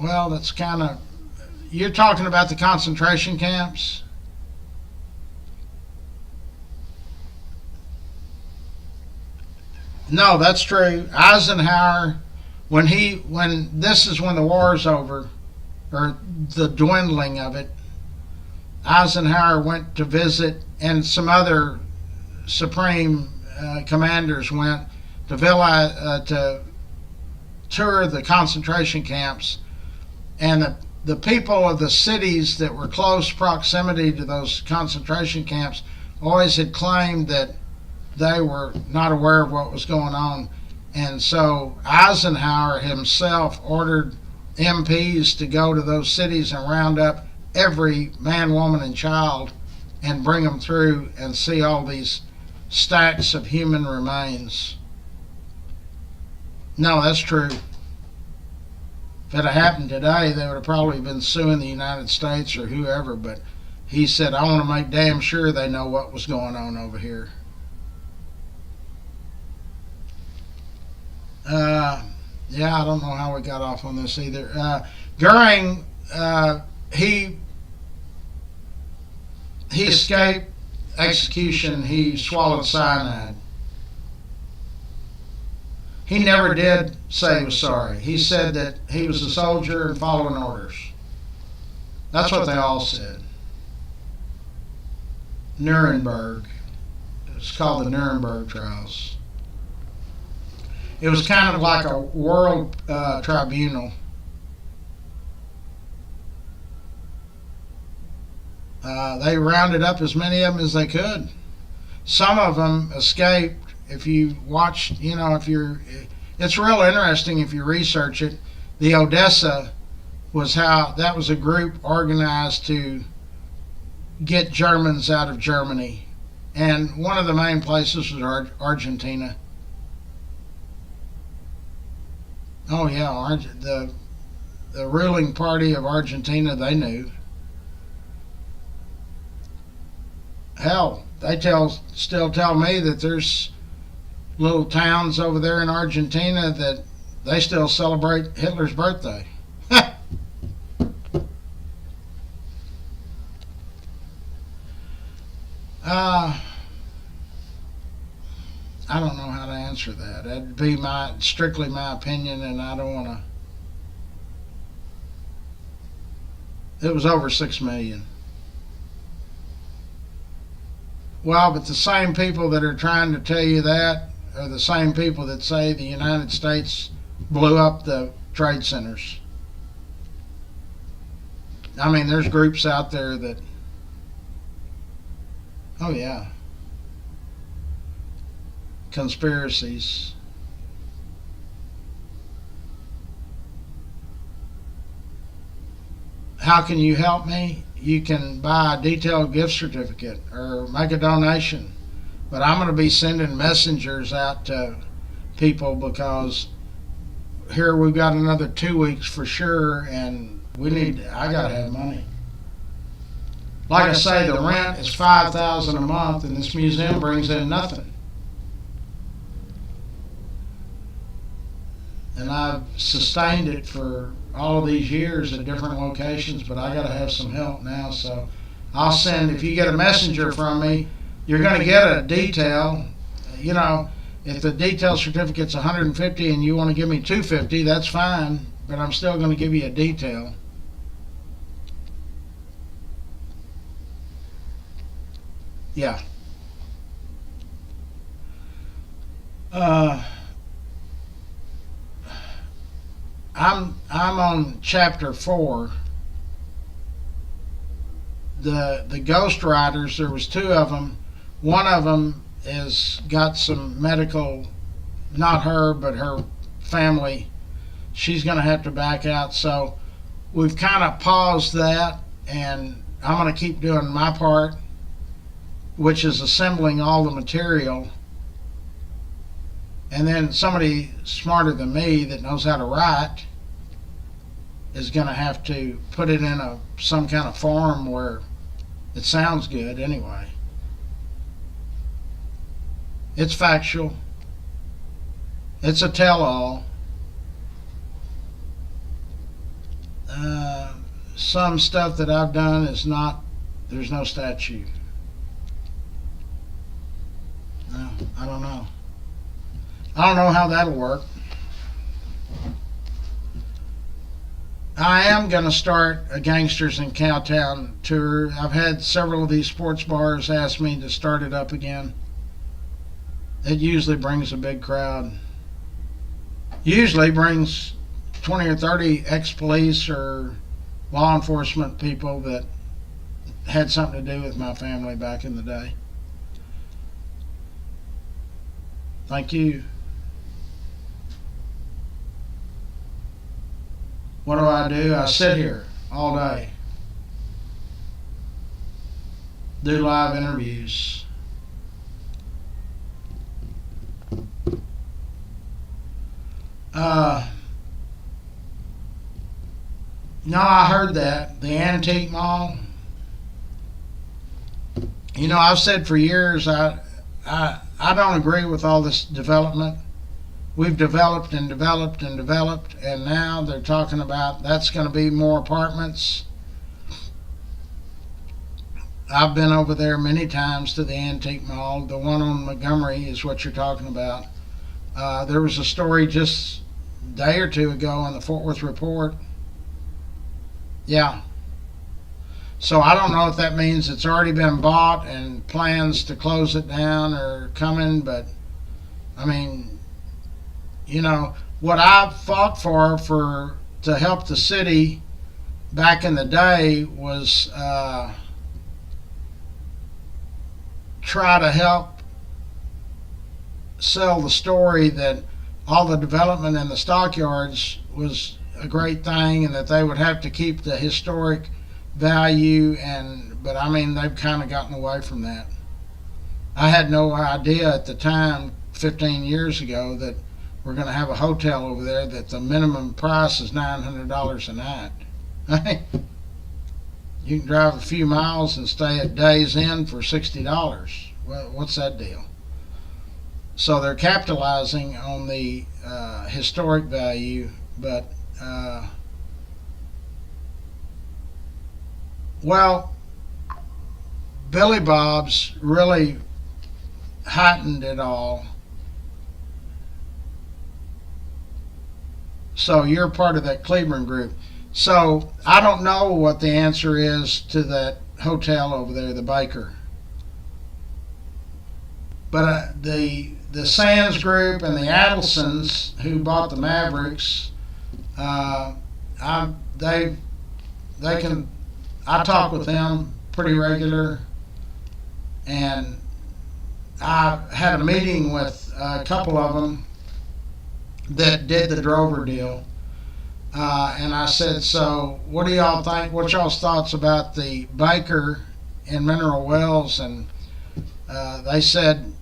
Well, that's kind of... You're talking about the concentration camps? No, that's true. Eisenhower, when this is when the war is over, or the dwindling of it, Eisenhower went to visit, and some other supreme commanders went to tour the concentration camps, and the people of the cities that were close proximity to those concentration camps always had claimed that they were not aware of what was going on. And so Eisenhower himself ordered MPs to go to those cities and round up every man, woman, and child and bring them through and see all these stacks of human remains. No, that's true. If it had happened today, they would have probably been suing the United States or whoever, but He said, I want to make damn sure they know what was going on over here. Uh, yeah, I don't know how we got off on this either. Goering, he he escaped execution. He swallowed cyanide. He never did say he was sorry. He said that he was a soldier and following orders. That's what they all said. Nuremberg. It's called the Nuremberg trials. It was kind of like a world tribunal. They rounded up as many of them as they could. Some of them escaped. If you watch, it's real interesting if you research it. The Odessa that was a group organized to get Germans out of Germany. And one of the main places was Argentina. Oh yeah, the ruling party of Argentina, they knew. Hell, they still tell me that there's little towns over there in Argentina that they still celebrate Hitler's birthday. I don't know how to answer that. That'd be strictly my opinion, and I don't want to. It was over 6 million. Well, but the same people that are trying to tell you that are the same people that say the United States blew up the trade centers. I mean, there's groups out there that, oh yeah, conspiracies. How can you help me? You can buy a detailed gift certificate or make a donation. But I'm going to be sending messengers out to people because here we've got another 2 weeks for sure, and I got to have money. Like I say, the rent is $5,000 a month, and this museum brings in nothing. And I've sustained it for all of these years at different locations, but I got to have some help now. So I'll send, if you get a messenger from me, you're going to get a detail. If the detail certificate's $150 and you want to give me $250, that's fine, but I'm still going to give you a detail. Yeah. I'm on chapter 4. The Ghost Riders. There was 2 of them. One of them has got some medical, not her, but her family. She's going to have to back out. So we've kind of paused that, and I'm going to keep doing my part, which is assembling all the material. And then somebody smarter than me that knows how to write is going to have to put it in some kind of form where it sounds good anyway. It's factual. It's a tell-all. Some stuff that I've done is not, there's no statute. No, I don't know. I don't know how that'll work. I am going to start a Gangsters in Cowtown tour. I've had several of these sports bars ask me to start it up again. It usually brings a big crowd. Usually brings 20 or 30 ex-police or law enforcement people that had something to do with my family back in the day. Thank you. What do? I sit here all day, do live interviews. No, I heard that. The Antique Mall, I've said for years I don't agree with all this development. We've developed and developed and developed, and now they're talking about that's going to be more apartments. I've been over there many times to the antique mall. The one on Montgomery is what you're talking about. There was a story just a day or two ago in the Fort Worth Report. Yeah. So I don't know if that means it's already been bought and plans to close it down are coming, but I mean, what I fought for to help the city back in the day was try to help sell the story that all the development in the stockyards was a great thing and that they would have to keep the historic value, but I mean they've kind of gotten away from that. I had no idea at the time 15 years ago that we're going to have a hotel over there that the minimum price is $900 a night. You can drive a few miles and stay at Days Inn for $60. Well, what's that deal? So they're capitalizing on the historic value, but well, Billy Bob's really heightened it all. So you're part of that Cleveland group. So I don't know what the answer is to that hotel over there, the Baker. But the Sands Group and the Adelsons, who bought the Mavericks, they can. I talk with them pretty regular, and I had a meeting with a couple of them that did the Drover deal. And I said, so what do y'all think? What's y'all's thoughts about the Baker in Mineral Wells? And they said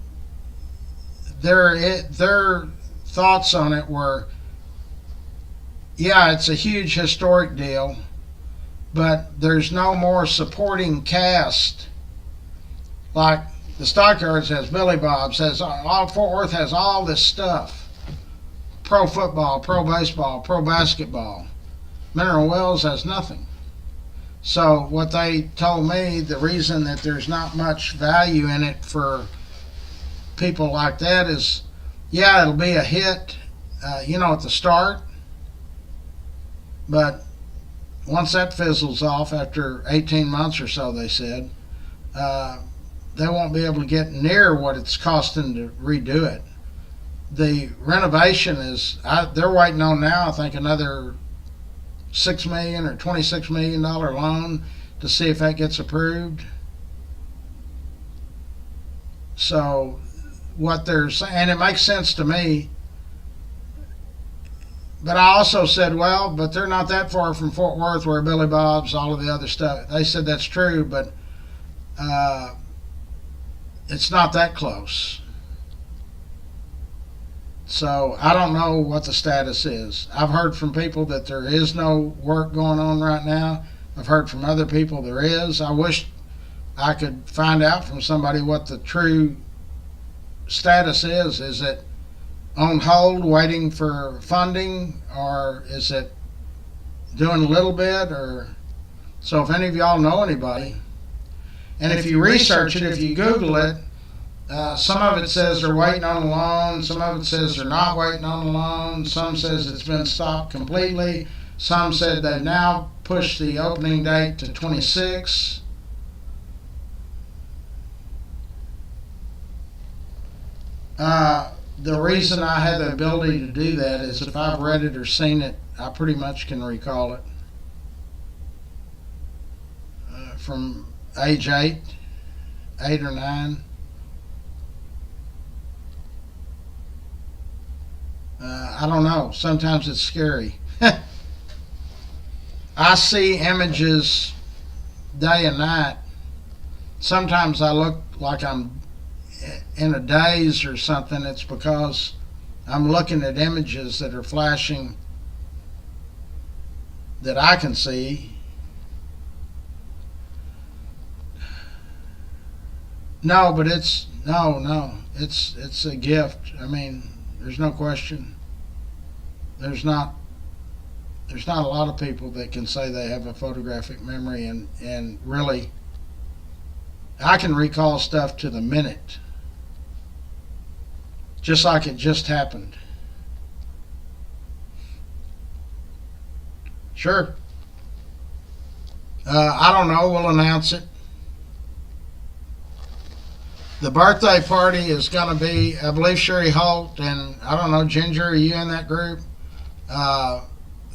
their thoughts on it were, yeah, it's a huge historic deal, but there's no more supporting cast. Like the Stockyards has Billy Bob's, has all Fort Worth has all this stuff. Pro football, pro baseball, pro basketball. Mineral Wells has nothing. So what they told me, the reason that there's not much value in it for people like that is, yeah, it'll be a hit, at the start, but once that fizzles off after 18 months or so, they said, they won't be able to get near what it's costing to redo it. The renovation they're waiting on now, I think, another $6 million or $26 million loan to see if that gets approved. So what they're saying, and it makes sense to me, but I also said, well, but they're not that far from Fort Worth where Billy Bob's, all of the other stuff. They said that's true, but it's not that close. So I don't know what the status is. I've heard from people that there is no work going on right now. I've heard from other people there is. I wish I could find out from somebody what the true status is. Is it on hold waiting for funding, or is it doing a little bit? Or so if any of y'all know anybody, and if you research it, if you Google it, some of it says they're waiting on a loan. Some of it says they're not waiting on a loan. Some says it's been stopped completely. Some said they've now pushed the opening date to 26. The reason I had the ability to do that is if I've read it or seen it, I pretty much can recall it. From age 8 or 9. I don't know. Sometimes it's scary. I see images day and night. Sometimes I look like I'm in a daze or something. It's because I'm looking at images that are flashing that I can see. No, but it's no. It's a gift. I mean, there's no question. There's not there's not a lot of people that can say they have a photographic memory, and really I can recall stuff to the minute, just like it just happened. Sure. I don't know. We'll announce it. The birthday party is going to be, I believe, Sherry Holt and I don't know, Ginger. Are you in that group? Uh,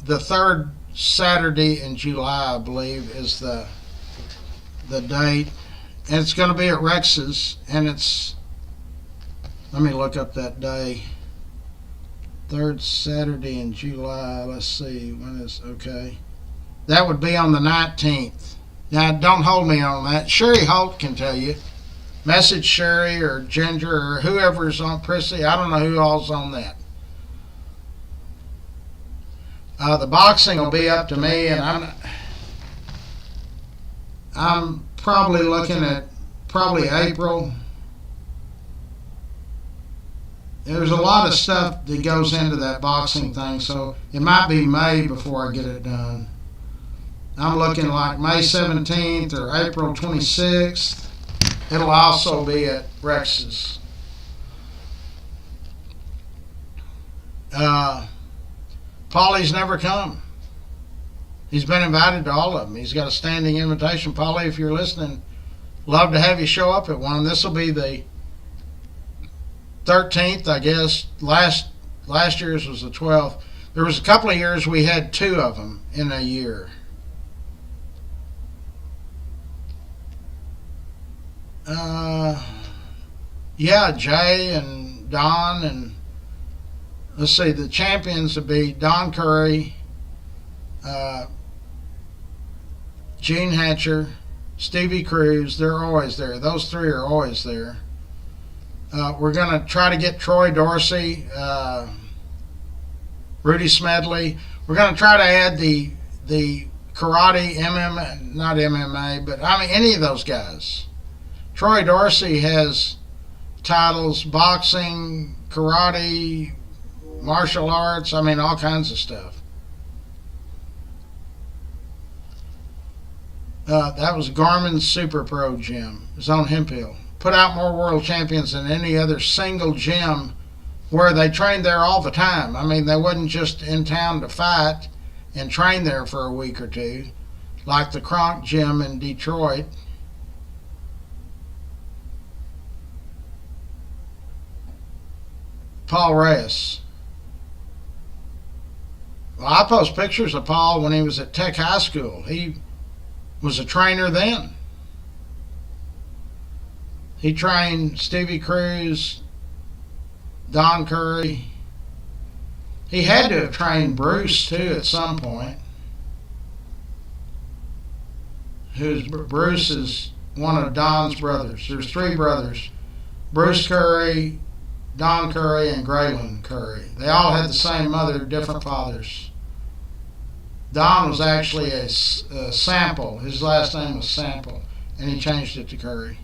the third Saturday in July, I believe, is the date, and it's going to be at Rex's. And it's, let me look up that day. Third Saturday in July. Let's see when is okay. That would be on the 19th. Now, don't hold me on that. Sherry Holt can tell you. Message Sherry or Ginger or whoever's on Prissy. I don't know who all's on that. The boxing will be up to me, and I'm probably looking at probably April. There's a lot of stuff that goes into that boxing thing, so it might be May before I get it done. I'm looking like May 17th or April 26th. It'll also be at Rex's. Paulie's never come. He's been invited to all of them. He's got a standing invitation. Paulie, if you're listening, love to have you show up at one. This will be the 13th, I guess. Last year's was the 12th. There was a couple of years we had two of them in a year. Yeah, Jay and Don, and let's see, the champions would be Don Curry, uh, Gene Hatcher, Stevie Cruz. They're always there. Those three are always there. We're going to try to get Troy Dorsey, Rudy Smedley. We're going to try to add the karate, MMA, not MMA, but I mean any of those guys. Troy Dorsey has titles, boxing, karate, martial arts, I mean all kinds of stuff. That was Garmin's Super Pro gym. It was on Hemp Hill. Put out more world champions than any other single gym where they trained there all the time. I mean, they wasn't just in town to fight and train there for a week or two, like the Kronk gym in Detroit. Paul Reyes. Well, I post pictures of Paul when he was at Tech High School. He was a trainer then. He trained Stevie Cruz, Don Curry. He had to have trained Bruce too at some point. Bruce is one of Don's brothers. There's three brothers: Bruce Curry, Don Curry, and Graylin Curry. They all had the same mother, different fathers. Don was actually a Sample. His last name was Sample, and he changed it to Curry.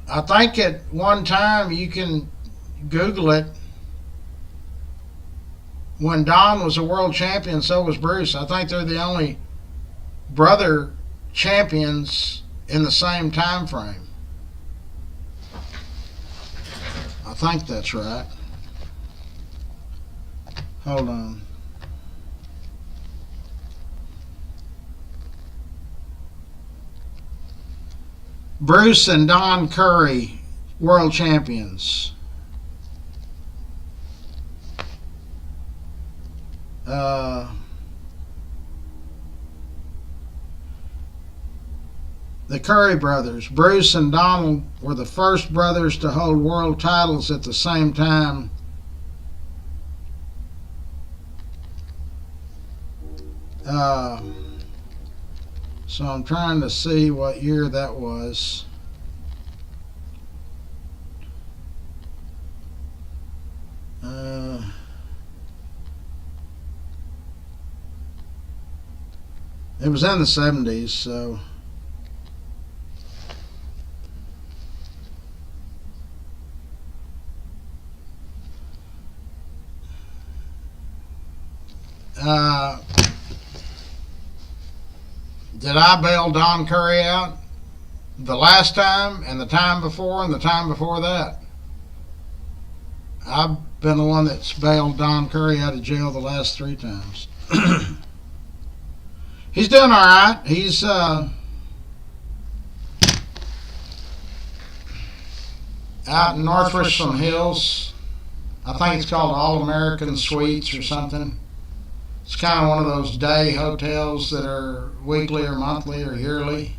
I think at one time, you can Google it, when Don was a world champion, so was Bruce. I think they're the only brother champions in the same time frame. I think that's right. Hold on. Bruce and Don Curry, world champions. The Curry brothers, Bruce and Donald, were the first brothers to hold world titles at the same time. So I'm trying to see what year that was. It was in the 70s, so. Did I bail Don Curry out? The last time, and the time before, and the time before that. I've been the one that's bailed Don Curry out of jail the last 3 times. He's doing all right. He's out in North Richland Hills. I think it's called All American Suites or something. It's kind of one of those day hotels that are weekly or monthly or yearly.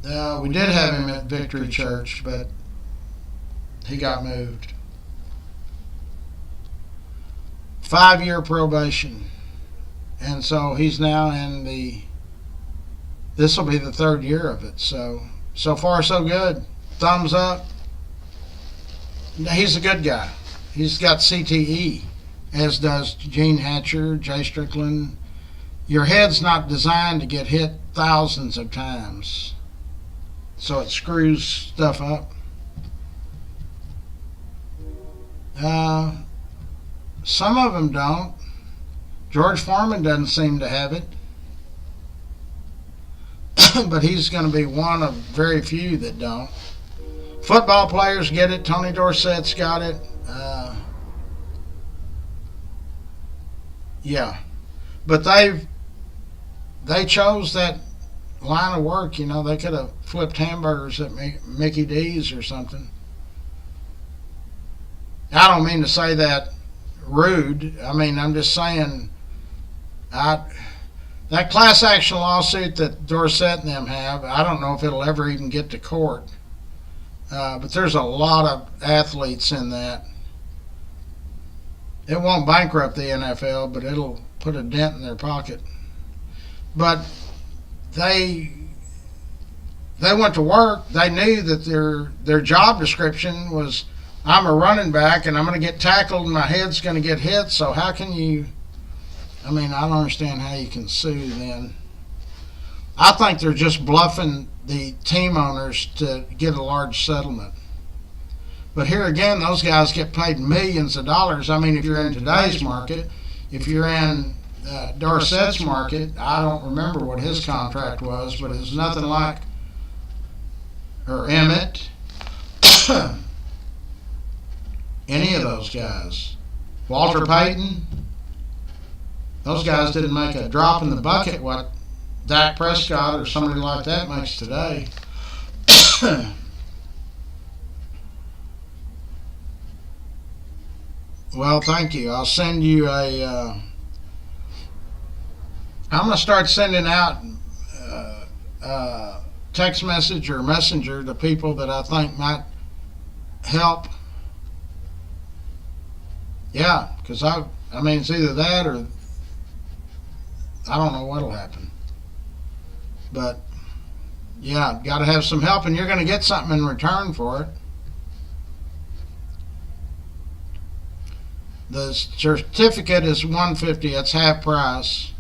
We did have him at Victory Church, but he got moved. 5-year probation. And so he's now in this will be the 3rd year of it. So far so good. Thumbs up. He's a good guy. He's got CTE, as does Gene Hatcher, Jay Strickland. Your head's not designed to get hit thousands of times, so it screws stuff up. Some of them don't. George Foreman doesn't seem to have it, but he's going to be one of very few that don't. Football players get it. Tony Dorsett's got it. Yeah, but they chose that line of work. You know, they could have flipped hamburgers at Mickey D's or something. I don't mean to say that rude. I mean, I'm just saying, that class action lawsuit that Dorsett and them have, I don't know if it'll ever even get to court. But there's a lot of athletes in that. It won't bankrupt the NFL, but it'll put a dent in their pocket. But they went to work. They knew that their job description was, I'm a running back and I'm going to get tackled and my head's going to get hit. So how can you? I mean, I don't understand how you can sue then. I think they're just bluffing the team owners to get a large settlement. But here again, those guys get paid millions of dollars. I mean, if you're in today's market, if you're in Dorsett's market, I don't remember what his contract was, but it's nothing like, or Emmett, any of those guys. Walter Payton, those guys didn't make a drop in the bucket what Dak Prescott or somebody like that makes today. Well, thank you. I'll send you I'm going to start sending out text message or messenger to people that I think might help. Yeah, because I mean, it's either that or I don't know what'll happen. But yeah, got to have some help, and you're going to get something in return for it. The certificate is $150. That's half price.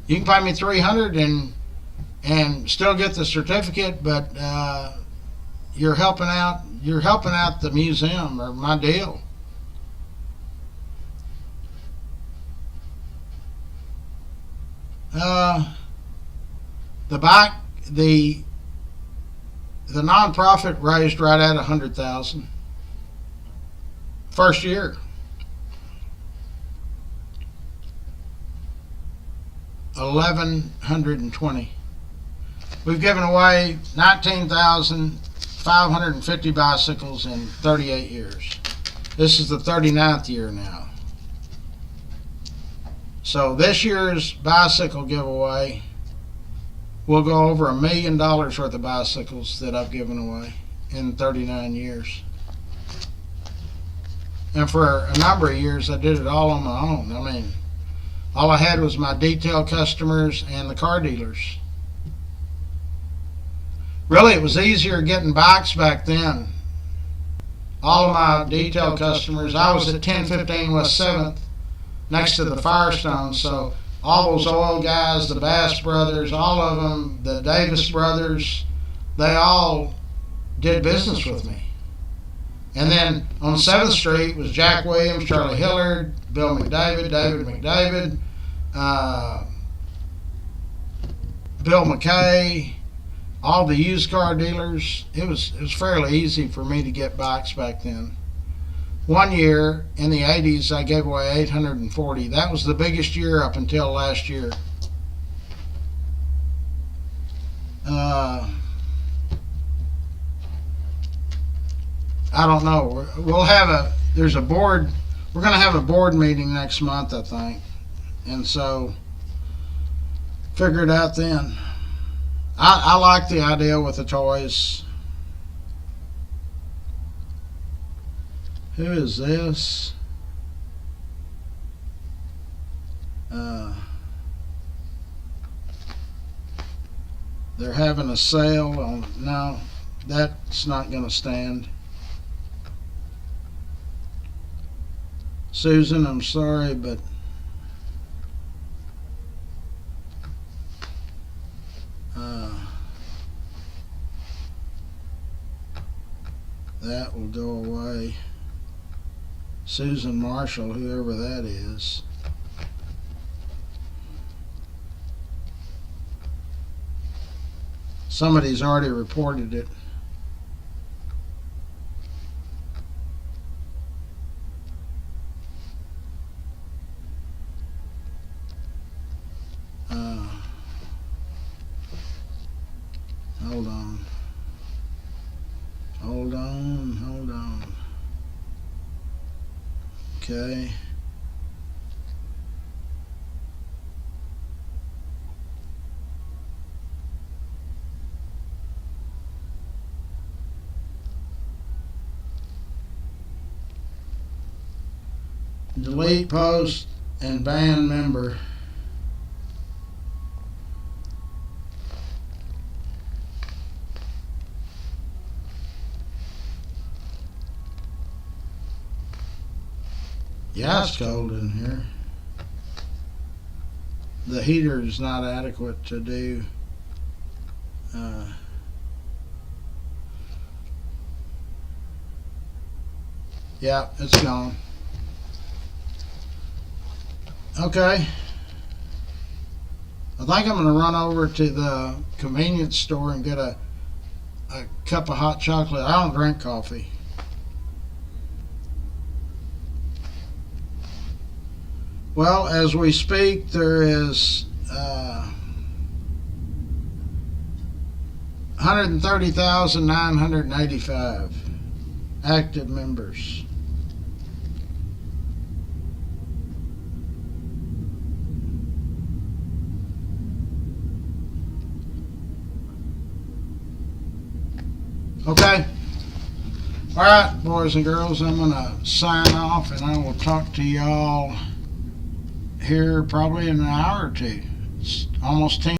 You can pay me $300 and still get the certificate, but you're helping out. You're helping out the museum or my deal. The nonprofit raised right at $100,000 first year. 1,120. We've given away 19,550 bicycles in 38 years. This is the 39th year now. So this year's bicycle giveaway will go over $1 million worth of bicycles that I've given away in 39 years. And for a number of years, I did it all on my own. I mean, all I had was my detail customers and the car dealers. Really, it was easier getting bikes back then. All of my detail customers, I was at 1015 West 7th next to the Firestone, so all those oil guys, the Bass brothers, all of them, the Davis brothers, they all did business with me. And then on 7th Street was Jack Williams, Charlie Hillard, Bill McDavid, David McDavid, Bill McKay, all the used car dealers. It was fairly easy for me to get bikes back then. One year in the 80s, I gave away 840. That was the biggest year up until last year. I don't know. There's a board. We're going to have a board meeting next month, I think. And so, figure it out then. I like the idea with the toys. Who is this? They're having a sale on. No, that's not going to stand. Susan, I'm sorry, but that will go away. Susan Marshall, whoever that is. Somebody's already reported it. Hold on. Hold on, hold on. Okay. Delete post and ban member. Yeah, it's cold in here. The heater is not adequate to do. Yeah, it's gone. Okay. I think I'm going to run over to the convenience store and get a cup of hot chocolate. I don't drink coffee. Well, as we speak, there is 130,985 active members. Okay. All right, boys and girls, I'm going to sign off, and I will talk to y'all here probably in an hour or two. It's almost 10.